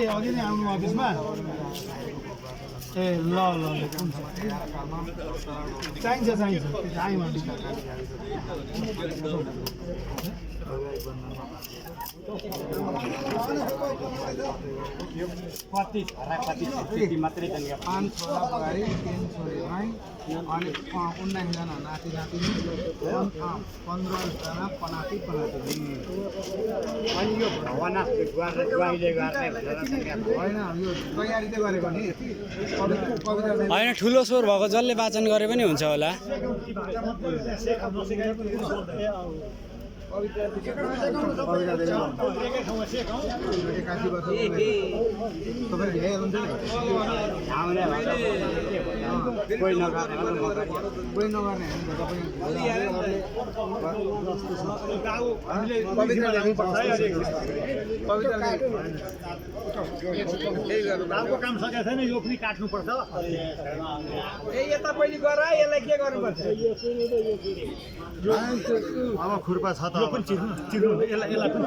ए अघि नै आउनु अफिसमा ए ल ल चाहिन्छ चाहिन्छ आयौँ कति मात्रै जाने 5 छोरा बुहारी 3 छोरी भाइ अनि 19 जना नाति नातिनी 15 जना पनाती पनातिनी अनि यो भवना गुवाले गर्ने होइन यो तयारी त गरेको नि होइन ठुलो स्वर भएको जसले वाचन गरे पनि हुन्छ होला कोही नगर्ने काम सकेको छैन यो पनि काट्नुपर्छ यता पहिले गर यसलाई के गर्नुपर्छ अब खुर्पा छ त पनि चिर्नु यसलाई पनि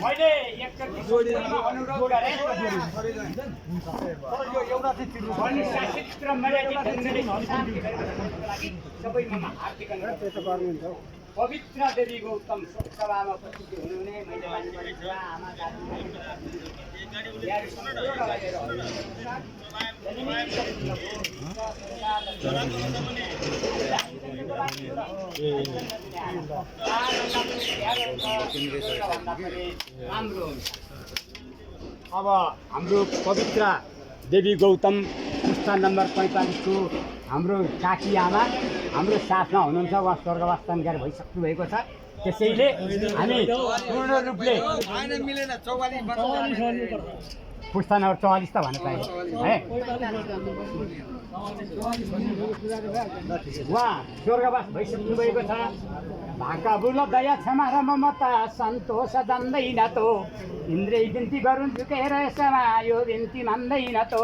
मैले एकचोटि अनुरोध गरेँ एउटा चाहिँ चिर्नु शासित र मर्यादित सबैमा हार्दिक अनुरोध पवित्र देवी गौतम सभामा उपस्थित हुनुहुने मैले आमा अब हाम्रो पवित्र देवी गौतम पुस्ता नम्बर 45 को हाम्रो काकी आमा हाम्रो साथमा हुनुहुन्छ उहाँ स्वर्गवास जानकारी भइसक्नु भएको छ त्यसैले हामी पूर्ण रूपले पुस्ता नम्बर 44 त भन्न पाएँ है उहाँ स्वर्गवास भइसक्नु भएको छ भाका बुल दया क्षमा र ममता सन्तोष जान्दैन तो इन्द्रिय बिन्ती गरून् झुकेर यसमा यो बिन्ती मान्दैन तो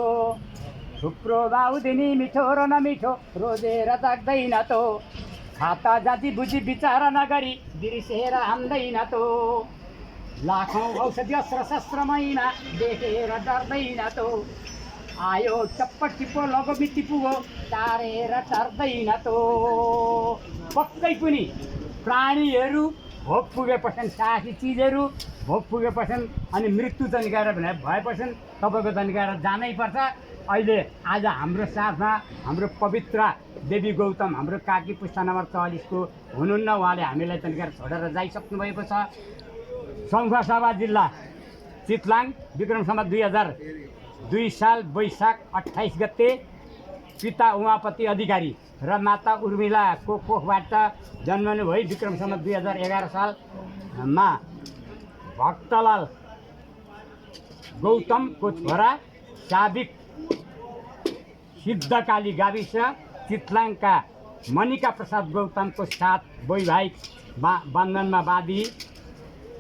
थुप्रो बाउदिनी मिठो र नमिठो रोजेर जाग्दैन तो खाता जाति बुझी विचार नगरी बिर्सेर हान्दैन तो लाखौँ औषधि अस्त्र शस्त्र महिना देखेर डर्दैन तो आयो टप्प टिप्पो लगो मिट्टी पुगो टारेर टर्दैन तो पक्कै पनि प्राणीहरू भोक पुगेपछि साहसी चिजहरू भोक पुगेपछि अनि मृत्यु जन्काएर भएपछि तपाईँको जन्काएर जानै पर्छ अहिले आज हाम्रो साथमा हाम्रो पवित्र देवी गौतम हाम्रो काकी पुस्ता नम्बर 44 को हुनुहुन्न उहाँले हामीलाई जन्काएर छोडेर जाइसक्नु भएको छ सङ्खुवासभा जिल्ला चितलाङ विक्रम सम्वत 2002 साल वैशाख 28 गते पिता उमापति अधिकारी र माता उर्मिलाको कोखबाट जन्मनु भई विक्रम सम्वत 2011 सालमा भक्तलाल गौतमको छोरा साबिक सिद्धकाली गाविस चितलाङका मनिका प्रसाद गौतमको साथ वैवाहिक बन्धनमा बाँधी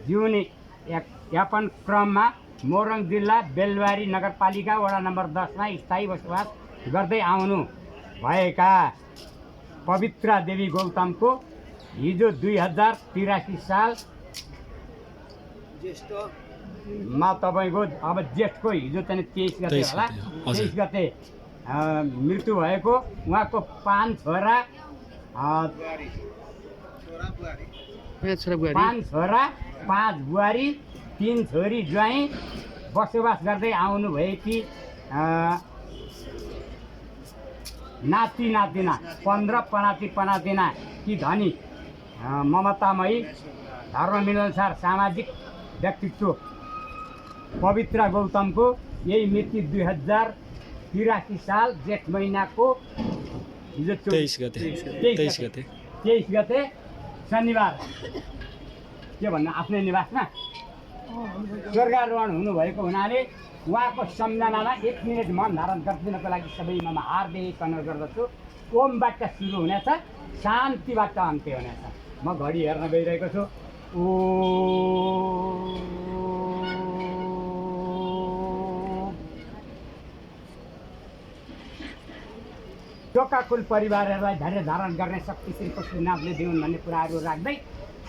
जिउने यापन क्रममा मोरङ जिल्ला बेलबारी नगरपालिका वडा नम्बर 10 मा स्थायी बसोबास गर्दै आउनु भएका पवित्र देवी गौतमको हिजो 2083 साल मा तपाईँको अब जेठको हिजो चाहिँ 23 गते होला 23 गते मृत्यु भएको उहाँको 5 छोरा 5 बुहारी 3 छोरी ज्वाइँ बसोबास गर्दै आउनु भएकी नाति नातिना 15 पनाती पनातिना कि धनी ममतामयी धर्म मिलनसार सामाजिक व्यक्तित्व पवित्र गौतमको यही मृत्यु 2083 साल जेठ महिनाको हिजो 23 गते शनिबार के भन्नु आफ्नै निवासमा स्वर्गारोहण हुनुभएको हुनाले उहाँको सम्झनामा 1 मिनट मन धारण गरिदिनको लागि सबैमा म हार्दिक अनुरोध गर्दछु। ओमबाट सुरु हुनेछ, शान्तिबाट अन्त्य हुनेछ। म घडी हेर्न गइरहेको छु। शोकाकुल परिवारहरूलाई धैर्य धारण गर्ने शक्ति श्री पशुनाथले दिउन् भन्ने कुराहरू राख्दै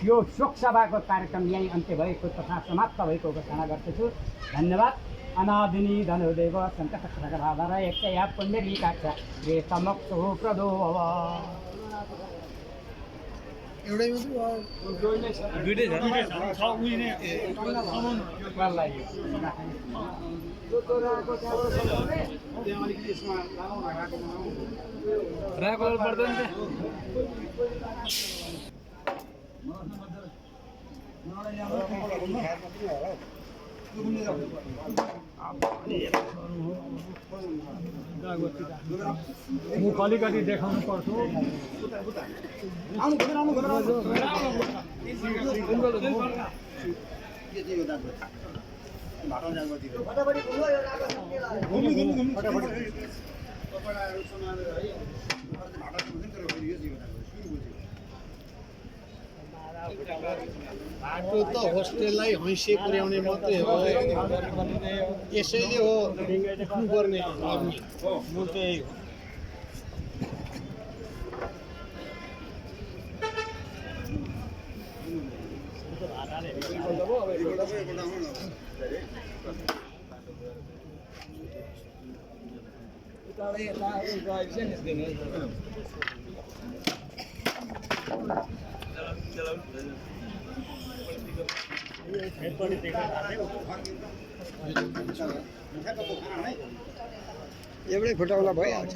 यो शोक सभाको कार्यक्रम यहीँ अन्त्य भएको तथा समाप्त भएको घोषणा गर्दछु। धन्यवाद। अनादिनी धनुदेव सङ्कटकराधार यक्षया पुण्डरीकाक्ष ये तमक्षो प्रदो भव। एउटै दुईटै छ उइने राको पर्दैन म कलिकति देखाउनु पर्छु। बाटो त होस्टेललाई हैसियत पुर्याउने मात्रै हो, यसैले हो पर्ने म त्यही हो। एउटै फुटाउला भइहाल्छ।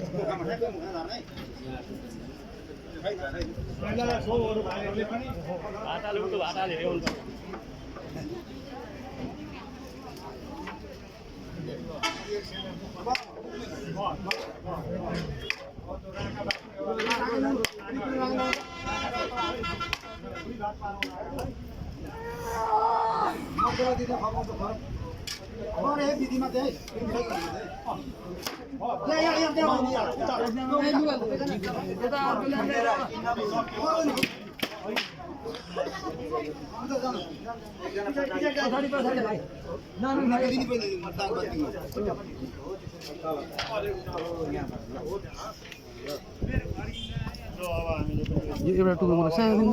एउटा टुक्रो मलाई सानो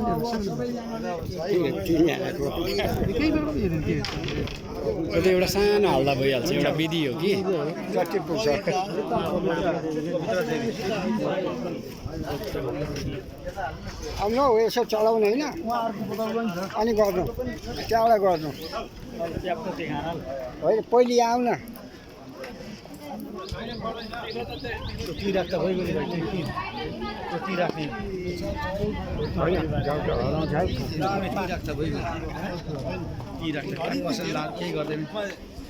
एउटा सानो हाल्दा भइहाल्छ, एउटा विधि हो कि जति पुग्छ। अब न यसो चलाउने होइन अनि गर्नु त्यहाँबाट गर्नु होइन पहिले आऊ न।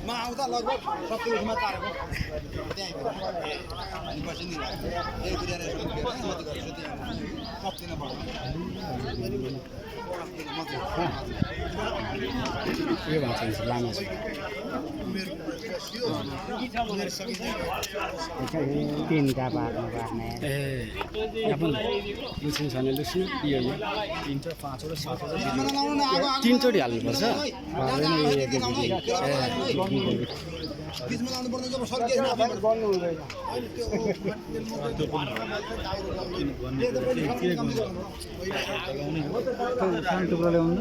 म आउँदा लगभग 70 उठमा तारेको त्यहीँ अनि पछि नि एक गुडियाले मत गर्छु त्यहाँ कप्तिन पर्छ के भन्छ लामो छ तिनका बादमा बाँड्ने ए लुसिन छैन लुसिन यो 3 5 र 7 तीनचोटि हाल्नुपर्छ। बिचमा लाउनु पर्ने जब सर्किएन गर्नु हुँदैन। सानो टुक्रो ल्याउनु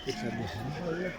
एकसाथ